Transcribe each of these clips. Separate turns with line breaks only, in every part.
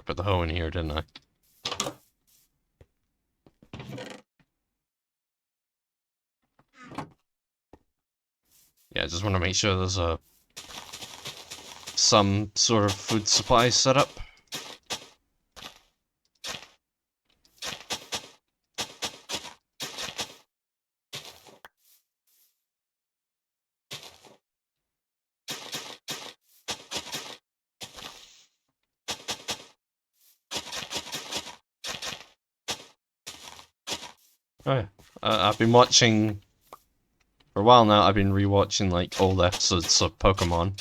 put the hoe in here, didn't I? Yeah, I just want to make sure there's some sort of food supply set up. Oh yeah. I've been watching... For a while now, I've been rewatching, like, old episodes of Pokemon.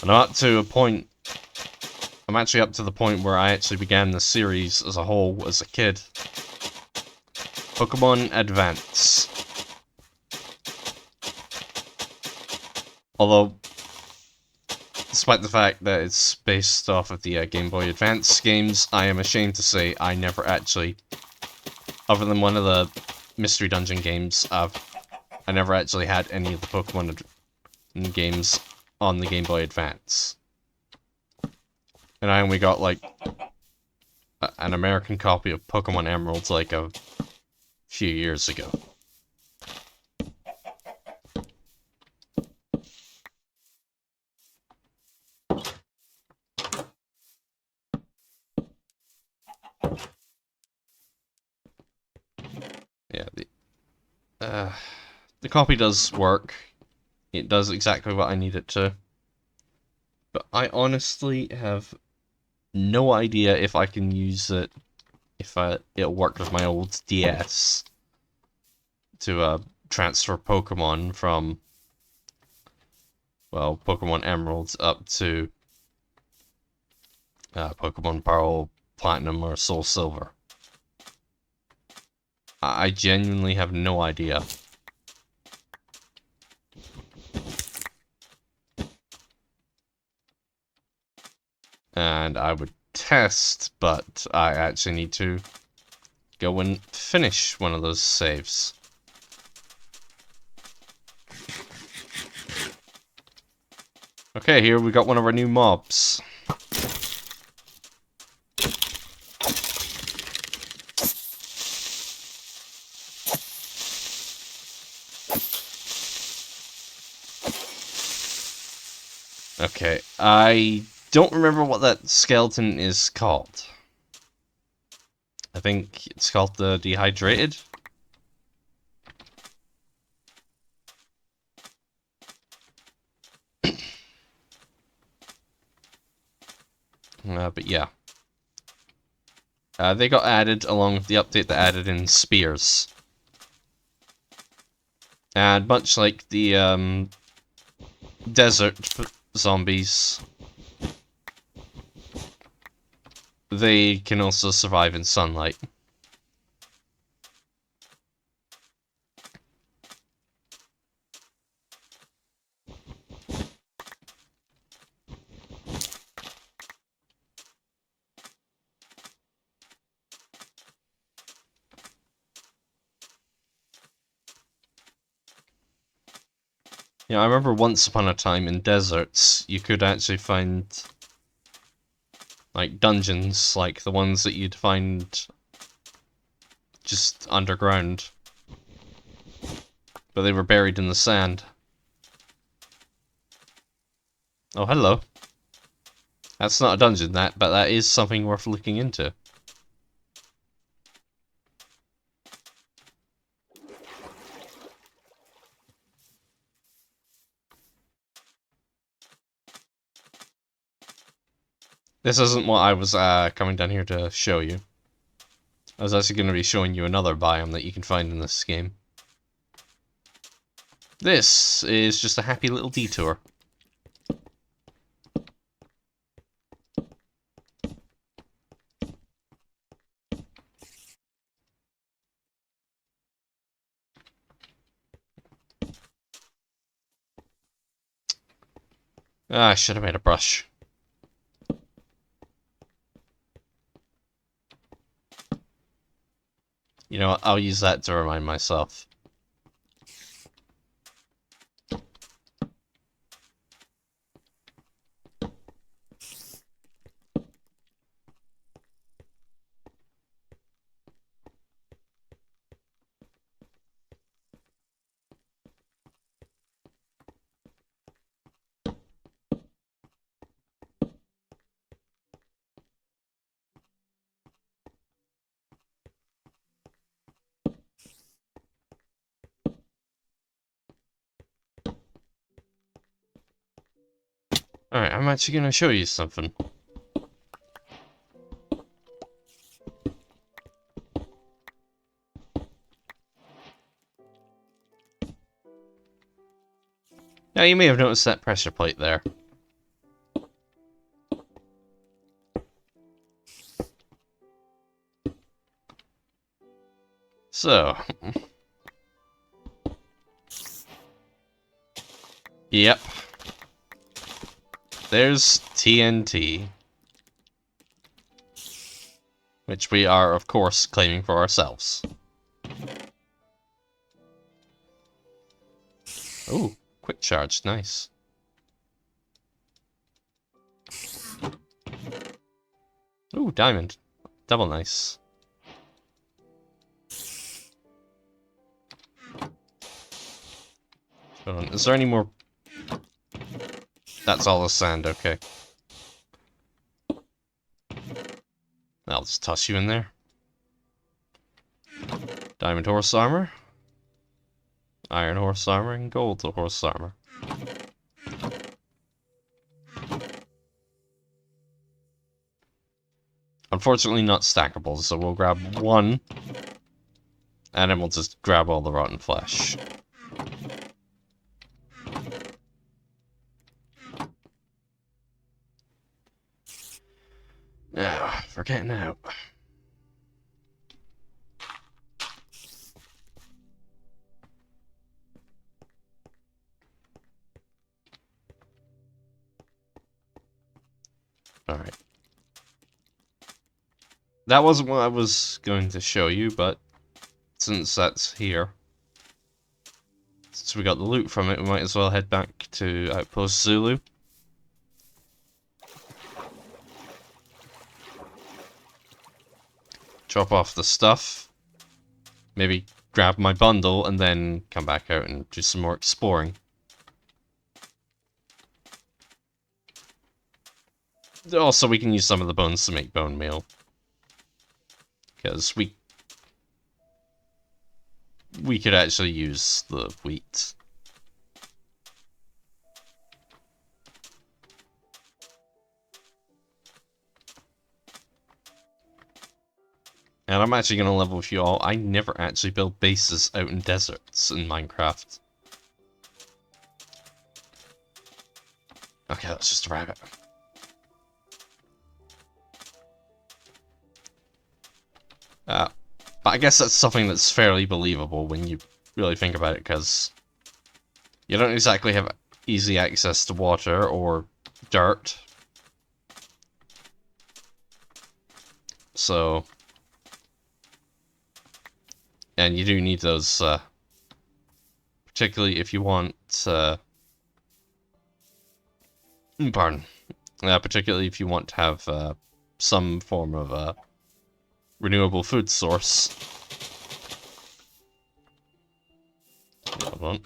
And I'm up to a point... I'm actually up to the point where I actually began the series as a whole as a kid. Pokemon Advance. Although, despite the fact that it's based off of the Game Boy Advance games, I am ashamed to say I never actually... Other than one of the Mystery Dungeon games, I never actually had any of the Pokemon games on the Game Boy Advance. And I only got, like, an American copy of Pokemon Emeralds, like, a few years ago. Yeah, the copy does work. It does exactly what I need it to. But I honestly have no idea if I can use it, if it'll work with my old DS to transfer Pokemon from, well, Pokemon Emeralds up to Pokemon Pearl, Platinum, or Soul Silver. I genuinely have no idea. And I would test, but I actually need to go and finish one of those saves. Okay, here we got one of our new mobs. Okay, I don't remember what that skeleton is called. I think it's called the Dehydrated. But yeah. They got added along with the update that added in spears. And much like the desert zombies, they can also survive in sunlight. Yeah, I remember once upon a time in deserts, you could actually find, like, dungeons, like the ones that you'd find just underground. But they were buried in the sand. Oh, hello. That's not a dungeon, but that is something worth looking into. This isn't what I was coming down here to show you. I was actually going to be showing you another biome that you can find in this game. This is just a happy little detour. I should have made a brush. You know what, I'll use that to remind myself. actually going to show you something. Now, you may have noticed that pressure plate there. So... Yep. There's TNT. Which we are, of course, claiming for ourselves. Ooh, quick charge, nice. Ooh, diamond. Double nice. Hold on, is there any more? That's all the sand, okay. I'll just toss you in there. Diamond horse armor. Iron horse armor and gold horse armor. Unfortunately not stackable, so we'll grab one. And then we'll just grab all the rotten flesh. Now, we're getting out. Alright. That wasn't what I was going to show you, but since that's here, since we got the loot from it, we might as well head back to Outpost Zulu. Drop off the stuff. Maybe grab my bundle and then come back out and do some more exploring. Also, we can use some of the bones to make bone meal. Because we could actually use the wheat. And I'm actually going to level with you all. I never actually build bases out in deserts in Minecraft. Okay, that's just a rabbit. But I guess that's something that's fairly believable when you really think about it, because you don't exactly have easy access to water or dirt. So... And you do need those, particularly if you want, pardon. Particularly if you want to have, some form of, renewable food source. Hold on.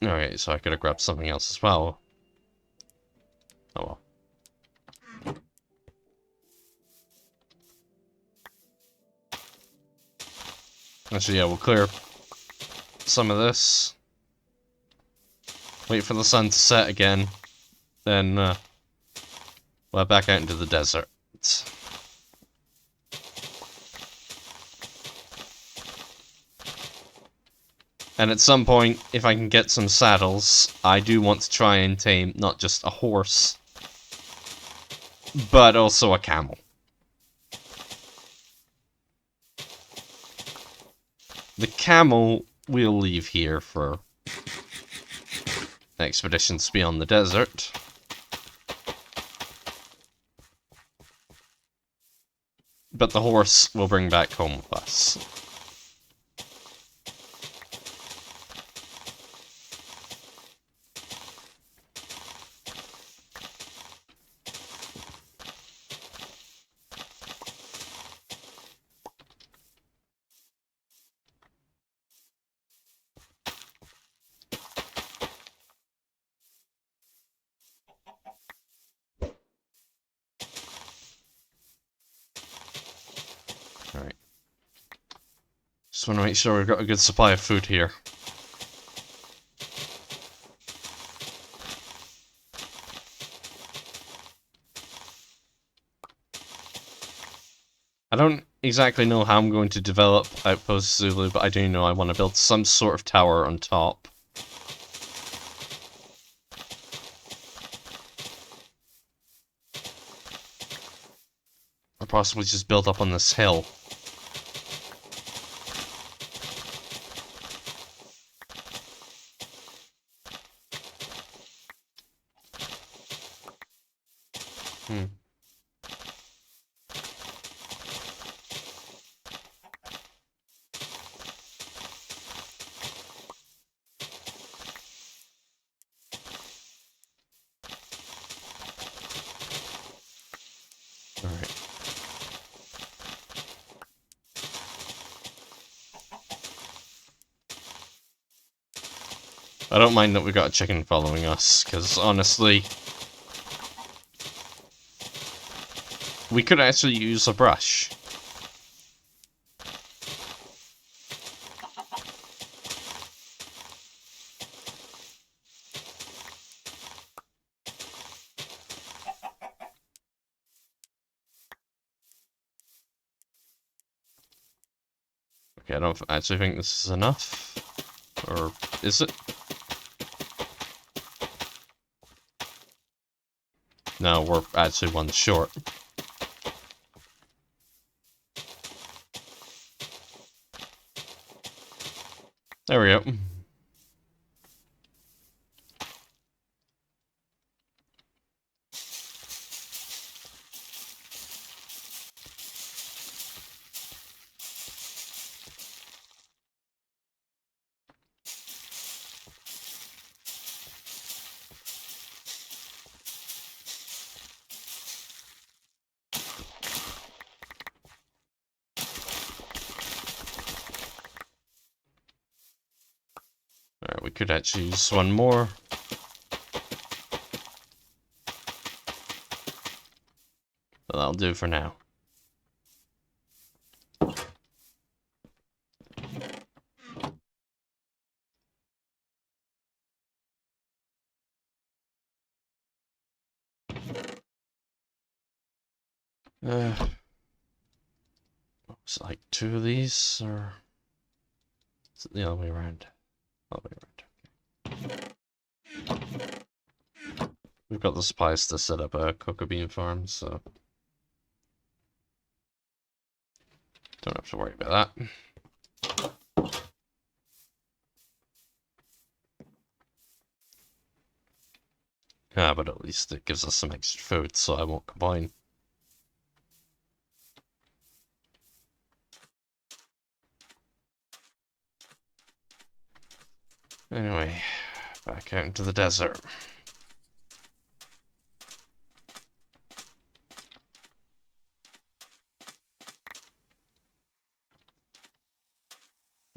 Alright, so I could have grabbed something else as well. Oh well. Actually, yeah, we'll clear some of this. Wait for the sun to set again. Then, we'll head back out into the desert. And at some point, if I can get some saddles, I do want to try and tame not just a horse, but also a camel. The camel we'll leave here for expeditions beyond the desert. But the horse we'll bring back home with us. Alright. Just want to make sure we've got a good supply of food here. I don't exactly know how I'm going to develop Outpost Zulu, but I do know I want to build some sort of tower on top. Or possibly just build up on this hill. Alright. I don't mind that we got a chicken following us, because honestly, we could actually use a brush. Okay, I don't actually think this is enough. Or is it? No, we're actually one short. There we go. Alright, we could actually use one more. But that'll do for now. It's like 2 of these, or is it the other way around? Other way around. We've got the supplies to set up a cocoa bean farm, so don't have to worry about that. Ah, but at least it gives us some extra food, so I won't complain. Anyway, back out into the desert.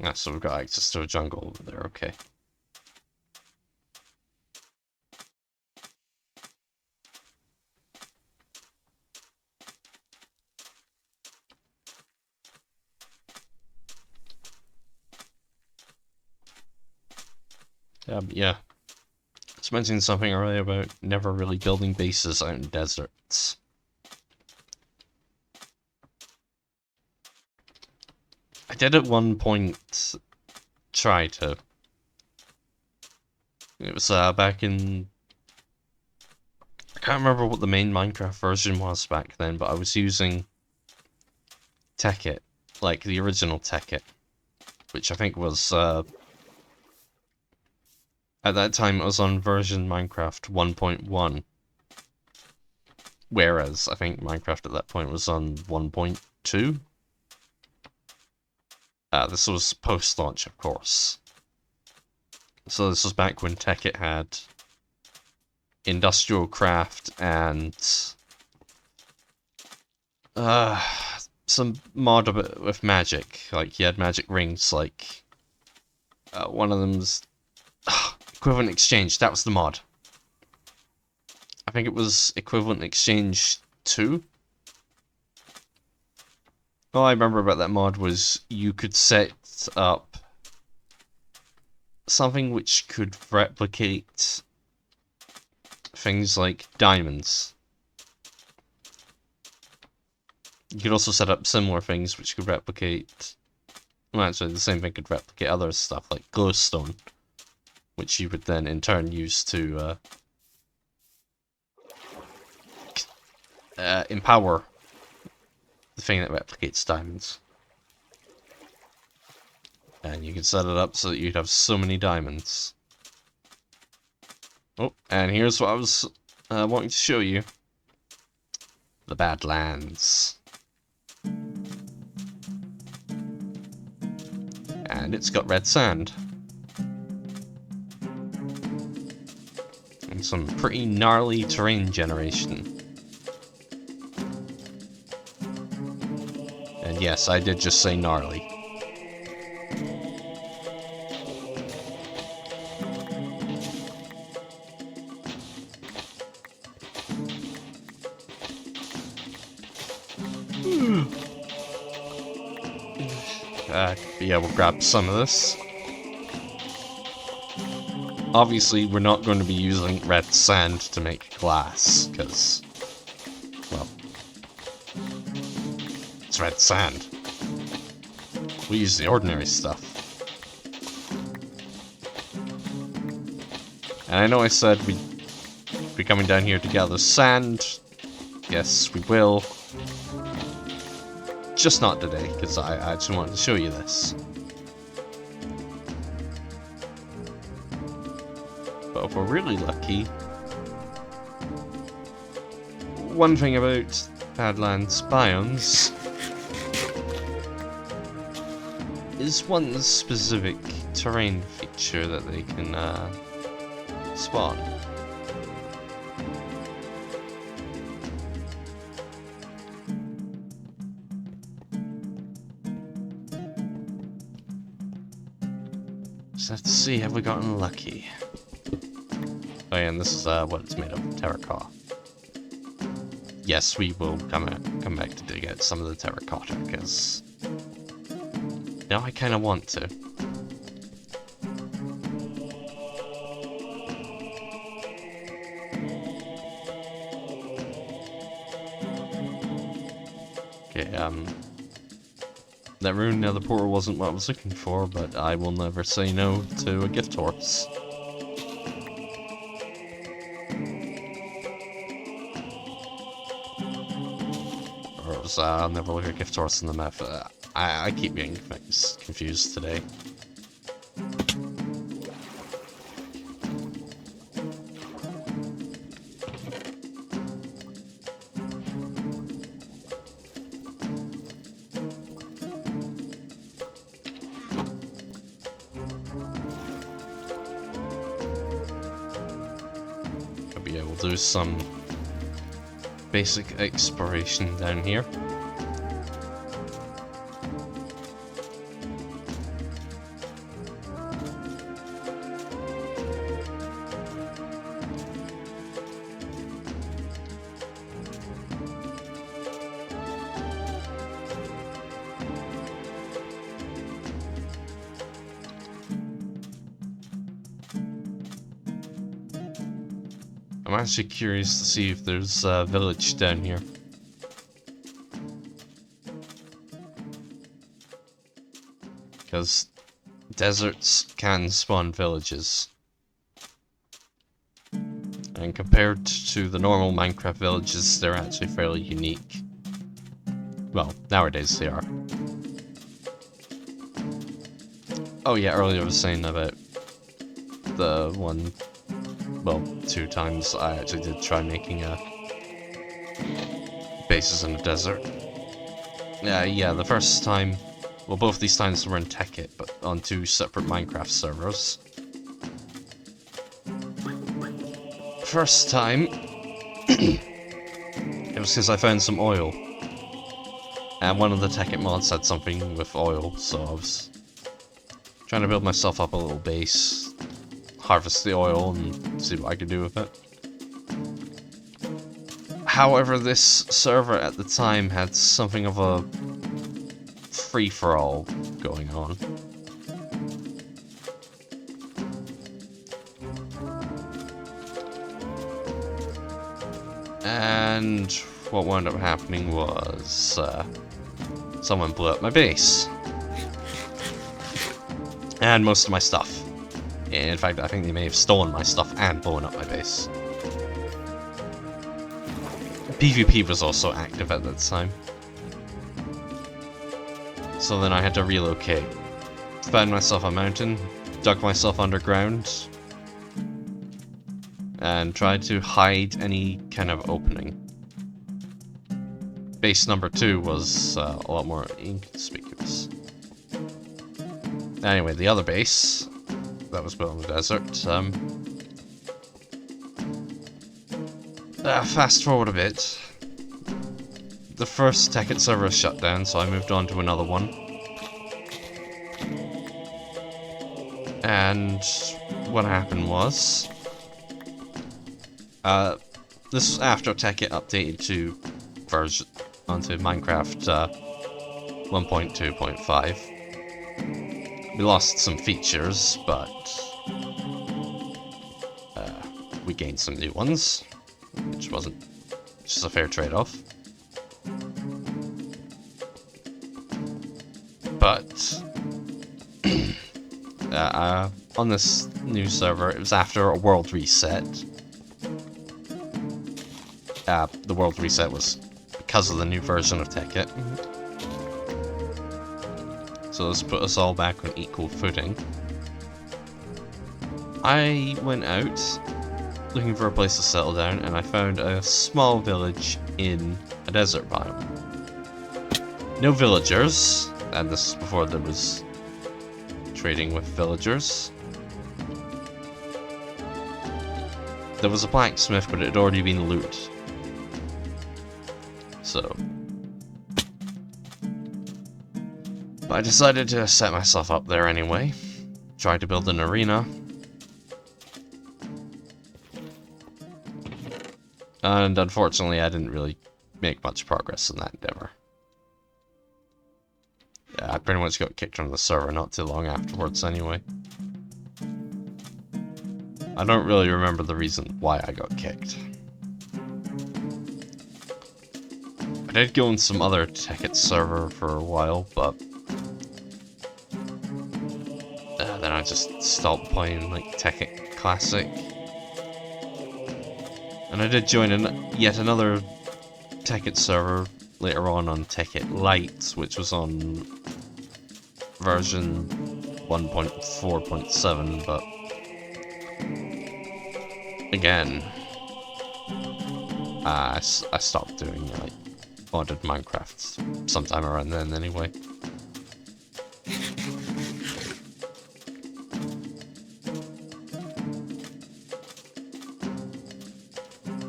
Ah, so we've got access to a jungle over there, okay. Yeah. I was mentioning something earlier about never really building bases out in deserts. I did at one point try to. It was back in... I can't remember what the main Minecraft version was back then, but I was using Tekkit, like the original Tekkit, which I think was... at that time it was on version Minecraft 1.1, whereas I think Minecraft at that point was on 1.2. This was post-launch, of course. So this was back when Tekkit had industrial craft and some mod of it with magic. Like, he had magic rings, like one of them's equivalent exchange. That was the mod. I think it was equivalent exchange 2. All I remember about that mod was you could set set up something which could replicate things like diamonds. You could also set up similar things which could replicate... Well, actually, the same thing could replicate other stuff like glowstone, which you would then in turn use to empower the thing that replicates diamonds. And you can set it up so that you'd have so many diamonds. Oh, and here's what I was wanting to show you. The Badlands. And it's got red sand. And some pretty gnarly terrain generation. And yes, I did just say gnarly. Yeah, we'll grab some of this. Obviously, we're not going to be using red sand to make glass, because, well, it's red sand. We use the ordinary stuff. And I know I said we'd be coming down here to gather sand. Yes, we will. Just not today, because I actually wanted to show you this. But if we're really lucky... One thing about Badlands biomes is one specific terrain feature that they can spawn. So let's see, have we gotten lucky? Oh yeah, and this is what it's made of, terracotta. Yes, we will come back to dig out some of the terracotta, because now I kind of want to. Okay, that rune near the portal wasn't what I was looking for, but I will never say no to a gift horse. Or it was, I'll never look at gift horse in the map. I keep getting confused today. Do some basic exploration down here. I'm actually curious to see if there's a village down here. Because deserts can spawn villages. And compared to the normal Minecraft villages, they're actually fairly unique. Well, nowadays they are. Oh yeah, earlier I was saying about the one... Well, 2 times I actually did try making bases in the desert. Yeah, the first time... Well, both these times were in Tekkit, but on 2 separate Minecraft servers. First time... it was because I found some oil. And one of the Tekkit mods had something with oil, so I was trying to build myself up a little base. Harvest the oil and see what I could do with it. However, this server at the time had something of a free-for-all going on. And what wound up happening was someone blew up my base. And most of my stuff. In fact, I think they may have stolen my stuff and blown up my base. PvP was also active at that time. So then I had to relocate. Found myself a mountain, dug myself underground, and tried to hide any kind of opening. Base number 2 was a lot more inconspicuous. Anyway, the other base that was built in the desert, fast forward a bit. The first Tekkit server shut down, so I moved on to another one. And what happened was, this was after Tekkit updated to version onto Minecraft 1.2.5. We lost some features, but we gained some new ones, which is a fair trade-off. But on this new server, it was after a world reset. The world reset was because of the new version of Tekkit. So this put us all back on equal footing. I went out looking for a place to settle down, and I found a small village in a desert biome. No villagers, and this is before there was trading with villagers. There was a blacksmith, but it had already been looted. So but I decided to set myself up there anyway. Tried to build an arena. And unfortunately, I didn't really make much progress in that endeavor. Yeah, I pretty much got kicked from the server not too long afterwards anyway. I don't really remember the reason why I got kicked. I did go on some other Tekkit server for a while, but then I just stopped playing like Tekkit Classic. And I did join yet another Tekkit server later on Tekkit Lite, which was on version 1.4.7, but again, I stopped doing like modded Minecraft sometime around then anyway.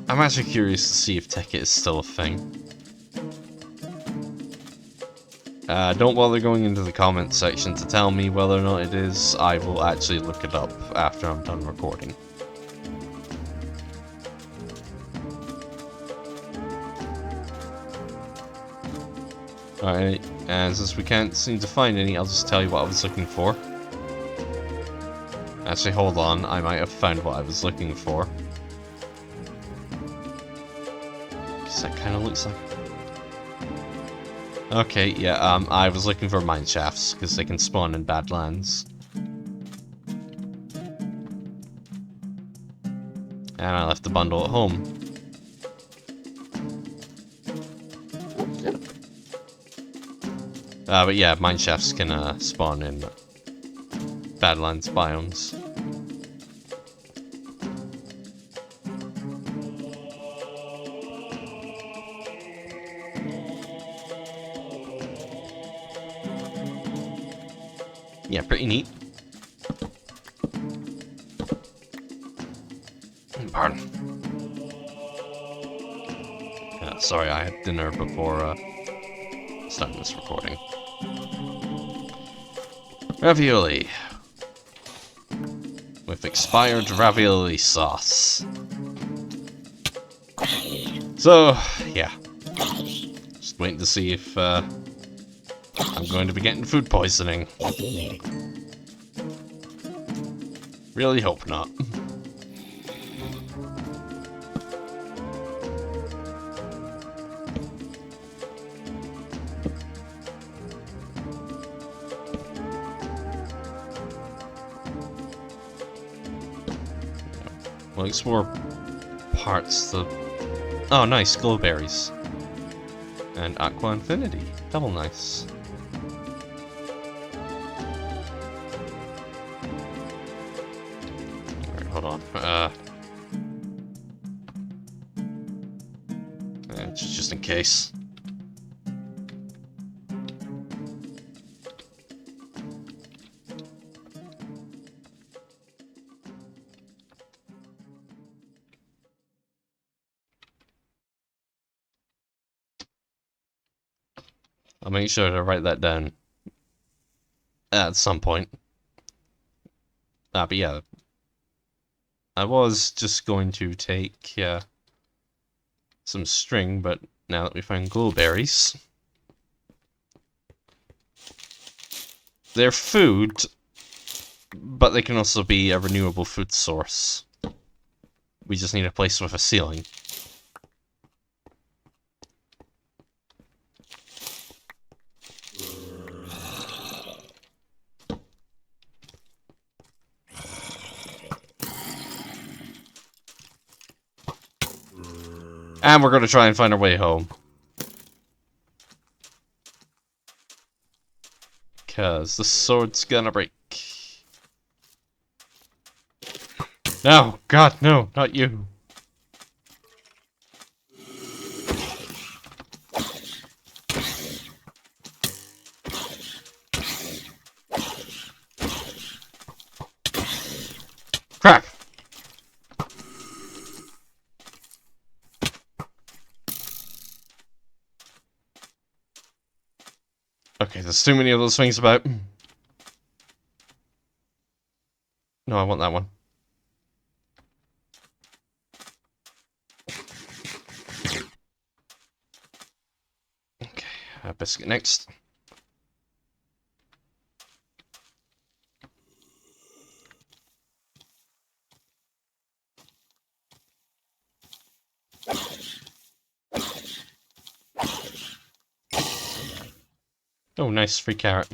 I'm actually curious to see if Tekkit is still a thing. Don't bother going into the comments section to tell me whether or not it is. I will actually look it up after I'm done recording. Alright, and since we can't seem to find any, I'll just tell you what I was looking for. Actually, hold on, I might have found what I was looking for. Because that kind of looks like... Okay, yeah, I was looking for mine shafts, because they can spawn in Badlands. And I left the bundle at home. But yeah, mine shafts can spawn in Badlands biomes. Yeah, pretty neat. Pardon. Sorry, I had dinner before starting this recording. Ravioli. With expired ravioli sauce. So, yeah. Just waiting to see if I'm going to be getting food poisoning. Really hope not. We'll explore parts of... Oh, nice, glowberries. And Aqua Infinity. Double nice. Alright, hold on. Just in case. I'll make sure to write that down at some point. But yeah. I was just going to take some string, but now that we found glowberries, they're food, but they can also be a renewable food source. We just need a place with a ceiling. And we're going to try and find our way home. Because the sword's gonna break. No! God, no! Not you! Crap! Okay, there's too many of those things about. No, I want that one. Okay, biscuit next. Oh, nice, free carrot.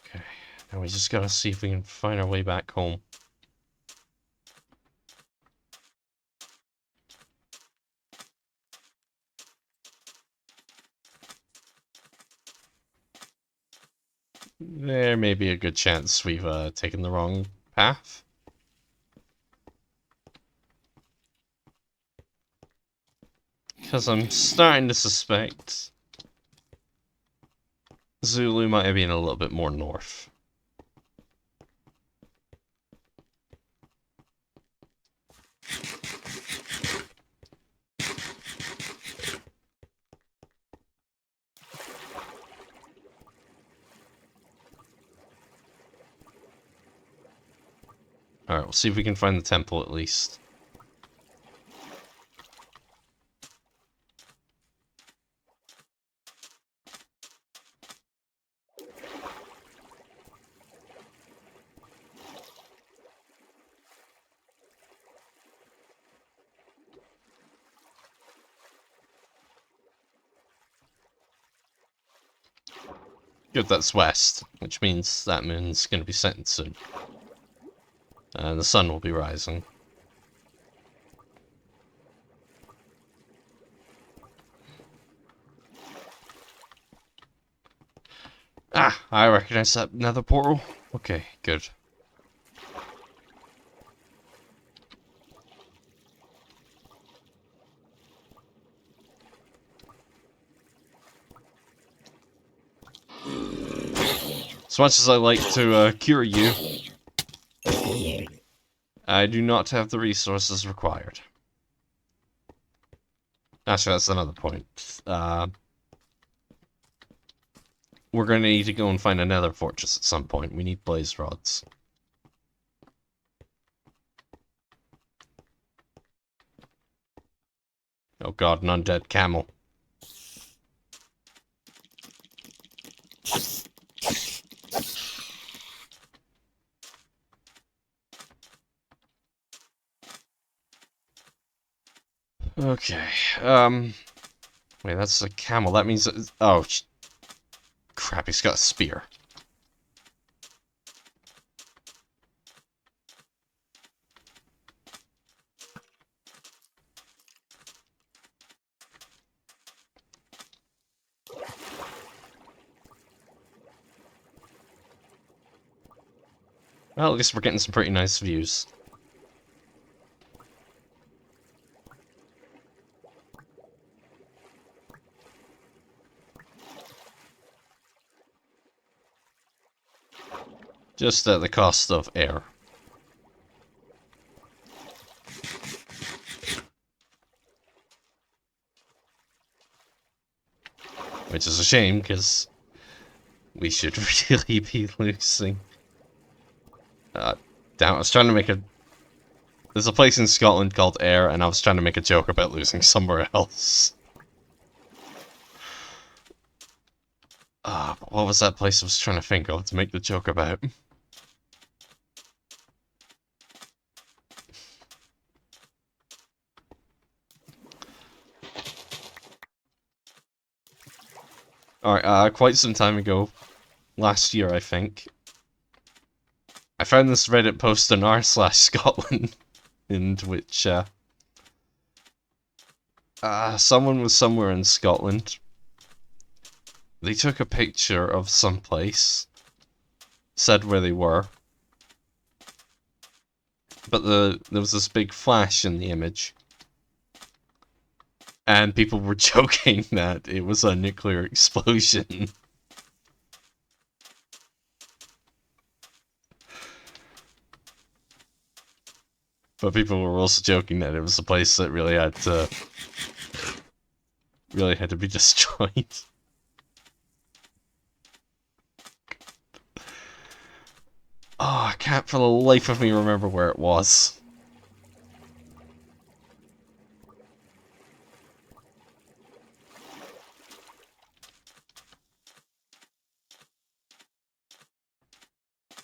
Okay, now we just gotta see if we can find our way back home. There may be a good chance we've taken the wrong path. Because I'm starting to suspect Zulu might have been a little bit more north. Alright, we'll see if we can find the temple at least. Good, that's west, which means that moon's going to be setting soon. And the sun will be rising. Ah, I recognize that nether portal. Okay, good. As much as I like to cure you, I do not have the resources required. Actually, that's another point. We're going to need to go and find another fortress at some point. We need blaze rods. Oh god, an undead camel. Okay, wait, that's a camel. That means... oh, crap, he's got a spear. Well, at least we're getting some pretty nice views. Just at the cost of air. Which is a shame, because we should really be losing. Damn, I was trying to make a... There's a place in Scotland called Ayr, and I was trying to make a joke about losing somewhere else. What was that place I was trying to think of to make the joke about? Alright, quite some time ago, last year I think, I found this Reddit post on r/Scotland, in which, someone was somewhere in Scotland. They took a picture of some place, said where they were, but there was this big flash in the image, and people were joking that it was a nuclear explosion. But people were also joking that it was a place that really had to be destroyed. Oh, I can't for the life of me remember where it was.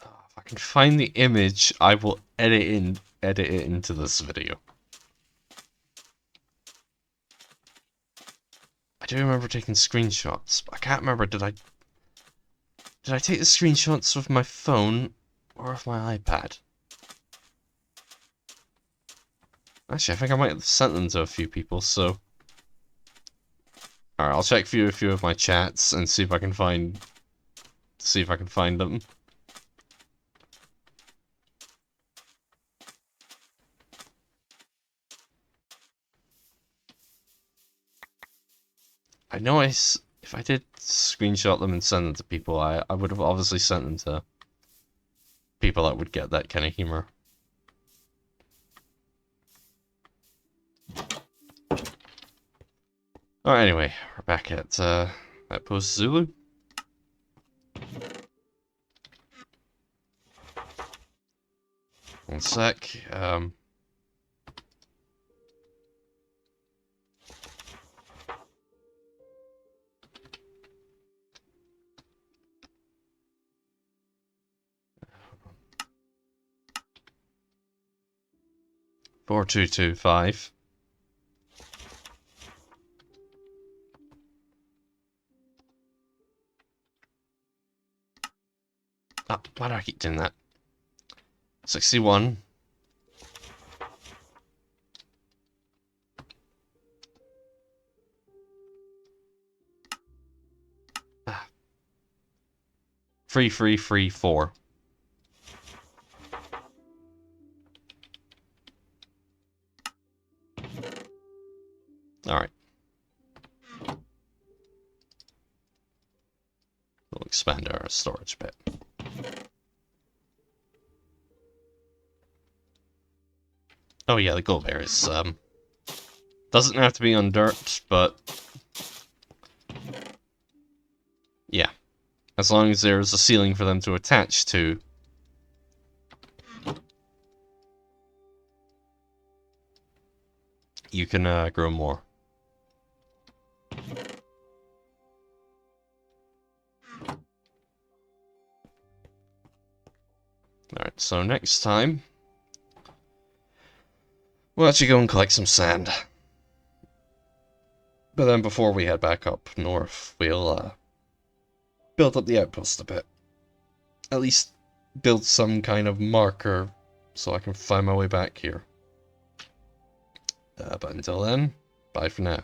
Oh, if I can find the image, I will edit it into this video. I do remember taking screenshots, but I can't remember, did I take the screenshots with my phone or with my iPad? Actually, I think I might have sent them to a few people, so... Alright, I'll check through a few of my chats and see if I can find them. I know if I did screenshot them and send them to people, I would have obviously sent them to people that would get that kind of humor. Alright, anyway, we're back at Outpost Zulu. One sec, 4225. Ah, why do I keep doing that? 61. Ah. 3334. Alright. We'll expand our storage a bit. Oh yeah, the gold berries. Doesn't have to be on dirt, but... yeah. As long as there's a ceiling for them to attach to. You can grow more. Alright, so next time, we'll actually go and collect some sand. But then before we head back up north, we'll build up the outpost a bit. At least build some kind of marker so I can find my way back here. But until then, bye for now.